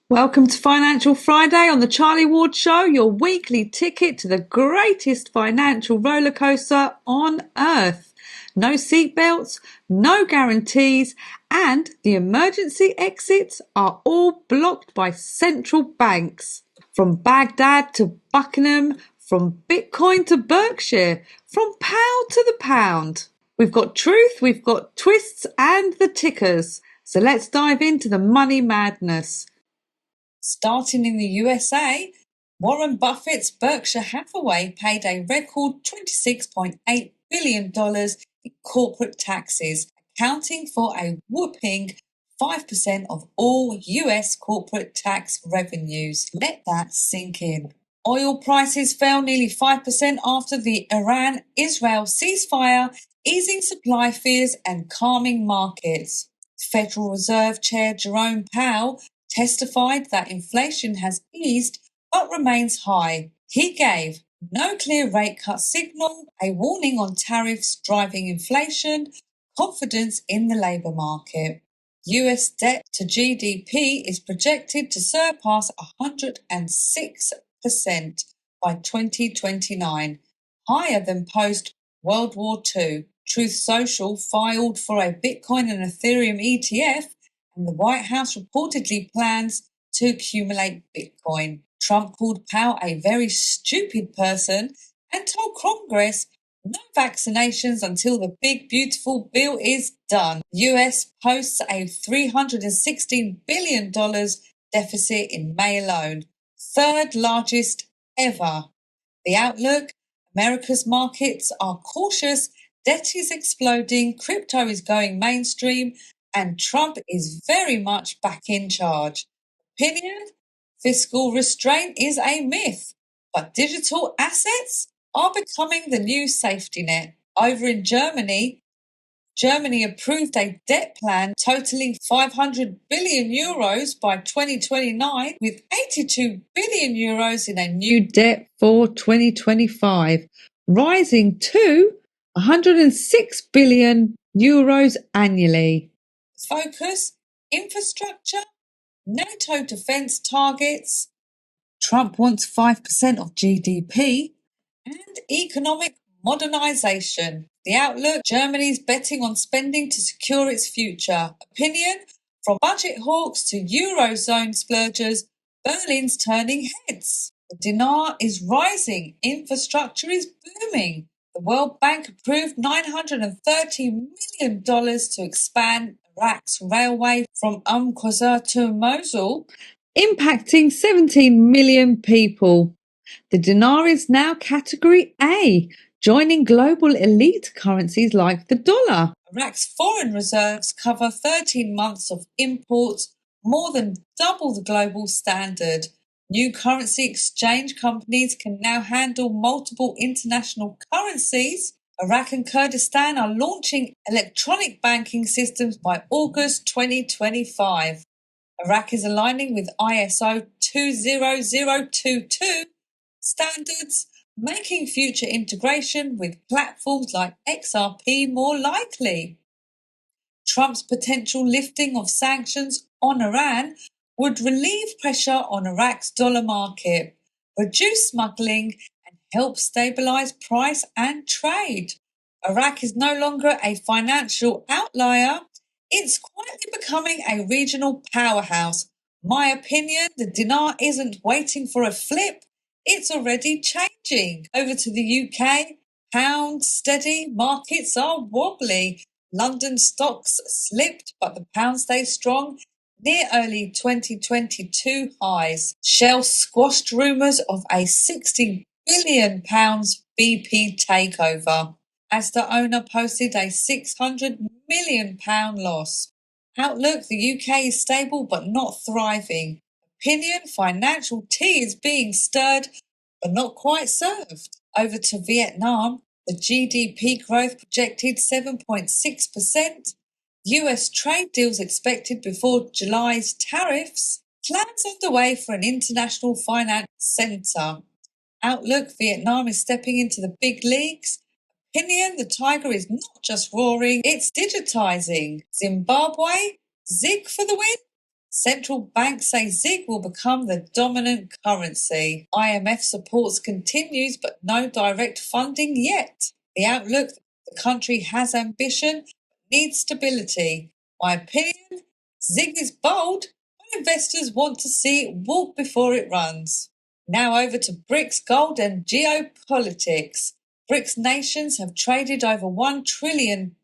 Welcome to Financial Friday on the Charlie Ward Show, your weekly ticket to the greatest financial rollercoaster on earth. No seatbelts, no guarantees, and the emergency exits are all blocked by central banks. From Baghdad to Buckingham, from Bitcoin to Berkshire, from Powell to the pound. We've got truth, we've got twists and the tickers. So let's dive into the money madness. Starting in the USA, Warren Buffett's Berkshire Hathaway paid a record $26.8 billion in corporate taxes, accounting for a whopping 5% of all US corporate tax revenues. Let that sink in. Oil prices fell nearly 5% after the Iran-Israel ceasefire, easing supply fears and calming markets. Federal Reserve Chair Jerome Powell testified that inflation has eased but remains high. He gave no clear rate cut signal, a warning on tariffs driving inflation, confidence in the labour market. US debt to GDP is projected to surpass 106% by 2029, higher than post-World War II. Truth Social filed for a Bitcoin and Ethereum ETF, and the White House reportedly plans to accumulate Bitcoin. Trump called Powell a very stupid person and told Congress no vaccinations until the big beautiful bill is done. US posts a $316 billion deficit in May alone, third largest ever. The outlook: America's markets are cautious, debt is exploding, crypto is going mainstream, and Trump is very much back in charge. Opinion: fiscal restraint is a myth, but digital assets are becoming the new safety net. Over in Germany approved a debt plan totaling 500 billion euros by 2029, with 82 billion euros in a new debt for 2025, rising to 106 billion euros annually. Focus: infrastructure, NATO defence targets. Trump wants 5% of GDP, and economic modernisation. The outlook: Germany's betting on spending to secure its future. Opinion: from budget hawks to Eurozone splurgers, Berlin's turning heads. The dinar is rising, infrastructure is booming. The World Bank approved $930 million to expand Iraq's railway from Qusayr to Mosul, impacting 17 million people. The dinar is now category A, joining global elite currencies like the dollar. Iraq's foreign reserves cover 13 months of imports, more than double the global standard. New currency exchange companies can now handle multiple international currencies. Iraq and Kurdistan are launching electronic banking systems by August 2025. Iraq is aligning with ISO 20022 standards, making future integration with platforms like XRP more likely. Trump's potential lifting of sanctions on Iran would relieve pressure on Iraq's dollar market, reduce smuggling, and help stabilize price and trade. Iraq is no longer a financial outlier. It's quietly becoming a regional powerhouse. My opinion: the dinar isn't waiting for a flip. It's already changing. Over to the UK. Pound steady, markets are wobbly. London stocks slipped, but the pound stays strong near early 2022 highs. Shell squashed rumours of a £60 billion BP takeover, as the owner posted a £600 million loss. Outlook: the UK is stable but not thriving. Opinion: financial tea is being stirred but not quite served. Over to Vietnam. The GDP growth projected 7.6%. US trade deals expected before July's tariffs. Plans underway for an international finance centre. Outlook: Vietnam is stepping into the big leagues. Opinion: the tiger is not just roaring, it's digitising. Zimbabwe, zig for the win. Central banks say ZiG will become the dominant currency. IMF supports continues, but no direct funding yet. The outlook: the country has ambition, but needs stability. My opinion: ZiG is bold, but investors want to see it walk before it runs. Now over to BRICS, gold and geopolitics. BRICS nations have traded over $1 trillion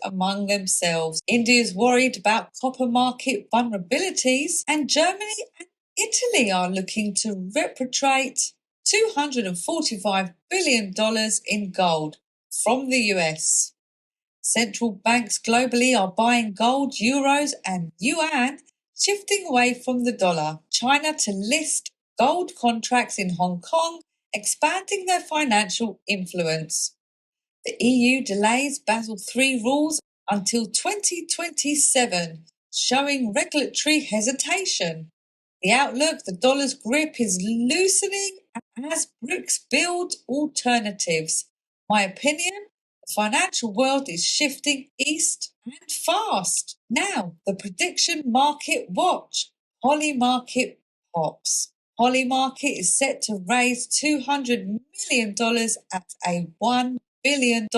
among themselves. India is worried about copper market vulnerabilities, and Germany and Italy are looking to repatriate $245 billion in gold from the US. Central banks globally are buying gold, euros, and yuan, shifting away from the dollar. China to list gold contracts in Hong Kong, expanding their financial influence. The EU delays Basel III rules until 2027, showing regulatory hesitation. The outlook: the dollar's grip is loosening as BRICS build alternatives. My opinion: the financial world is shifting east and fast. Now, the prediction market watch. Holly market pops. Holly market is set to raise $200 million at a $1 billion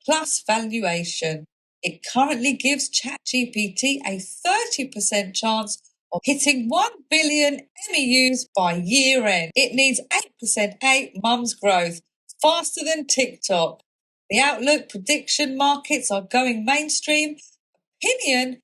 plus valuation. It currently gives ChatGPT a 30% chance of hitting 1 billion MEUs by year end. It needs 8% 8 mums growth, faster than TikTok. The outlook: prediction markets are going mainstream. Opinion: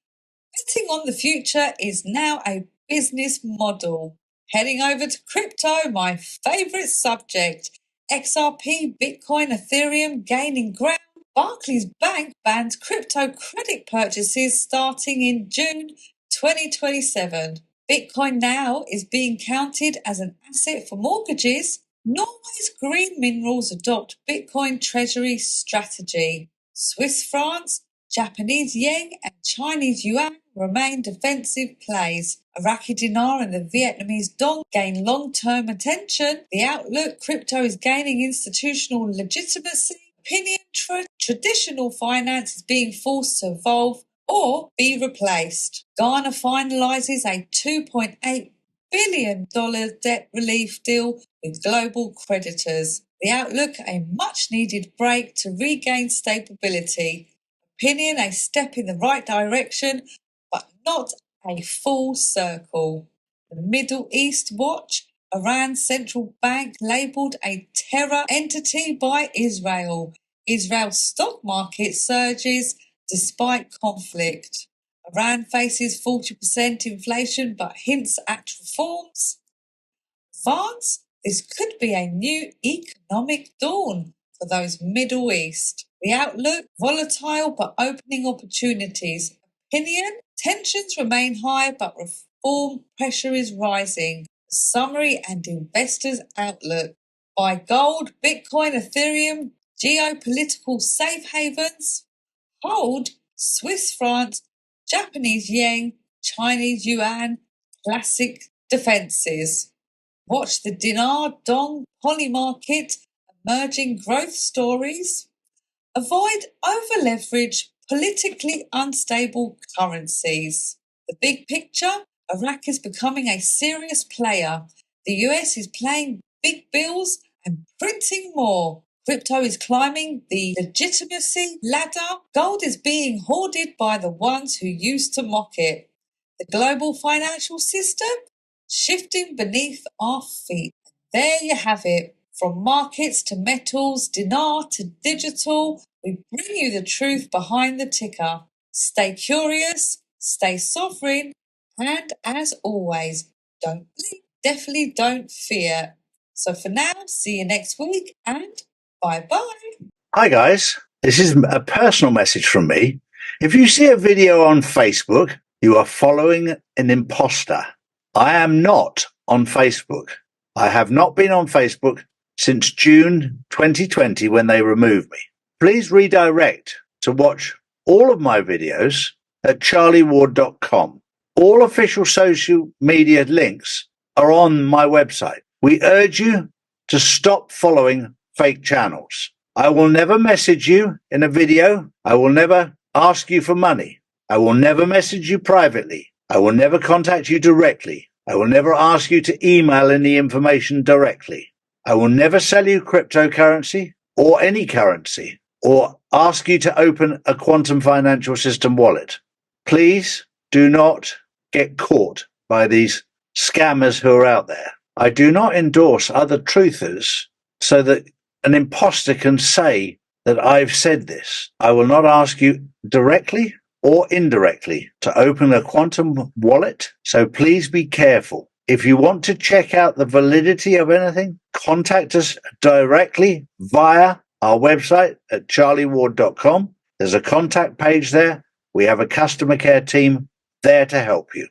betting on the future is now a business model. Heading over to crypto, my favorite subject. XRP, Bitcoin, Ethereum gaining ground. Barclays Bank bans crypto credit purchases starting in June 2027. Bitcoin now is being counted as an asset for mortgages. Norway's green minerals adopt Bitcoin treasury strategy. Swiss francs, Japanese yen, and Chinese yuan remain defensive plays. Iraqi dinar and the Vietnamese dong gain long-term attention. The outlook: crypto is gaining institutional legitimacy. Opinion: traditional finance is being forced to evolve or be replaced. Ghana finalises a $2.8 billion debt relief deal with global creditors. The outlook: a much-needed break to regain stability. Opinion: a step in the right direction, but not a full circle. The Middle East watch. Iran's central bank labelled a terror entity by Israel. Israel's stock market surges despite conflict. Iran faces 40% inflation but hints at reforms. France: this could be a new economic dawn for those Middle East. The outlook: volatile but opening opportunities. Opinion: tensions remain high but reform pressure is rising. Summary and investors' outlook. Buy gold, Bitcoin, Ethereum, geopolitical safe havens. Hold Swiss francs, Japanese yen, Chinese yuan, classic defences. Watch the dinar, dong, poly market, emerging growth stories. Avoid over-leverage, politically unstable currencies. The big picture: Iraq is becoming a serious player. The US is playing big bills and printing more. Crypto is climbing the legitimacy ladder. Gold is being hoarded by the ones who used to mock it. The global financial system shifting beneath our feet. There you have it. From markets to metals, dinar to digital, we bring you the truth behind the ticker. Stay curious, stay sovereign, and as always, don't blink, definitely don't fear. So for now, see you next week and bye-bye. Hi guys, this is a personal message from me. If you see a video on Facebook, you are following an imposter. I am not on Facebook. I have not been on Facebook since June 2020 when they removed me. Please redirect to watch all of my videos at charlieward.com. All official social media links are on my website. We urge you to stop following fake channels. I will never message you in a video. I will never ask you for money. I will never message you privately. I will never contact you directly. I will never ask you to email any information directly. I will never sell you cryptocurrency or any currency or ask you to open a quantum financial system wallet. Please do not get caught by these scammers who are out there. I do not endorse other truthers so that an imposter can say that I've said this. I will not ask you directly or indirectly to open a quantum wallet, so please be careful. If you want to check out the validity of anything, contact us directly via our website at charlieward.com. There's a contact page there. We have a customer care team there to help you.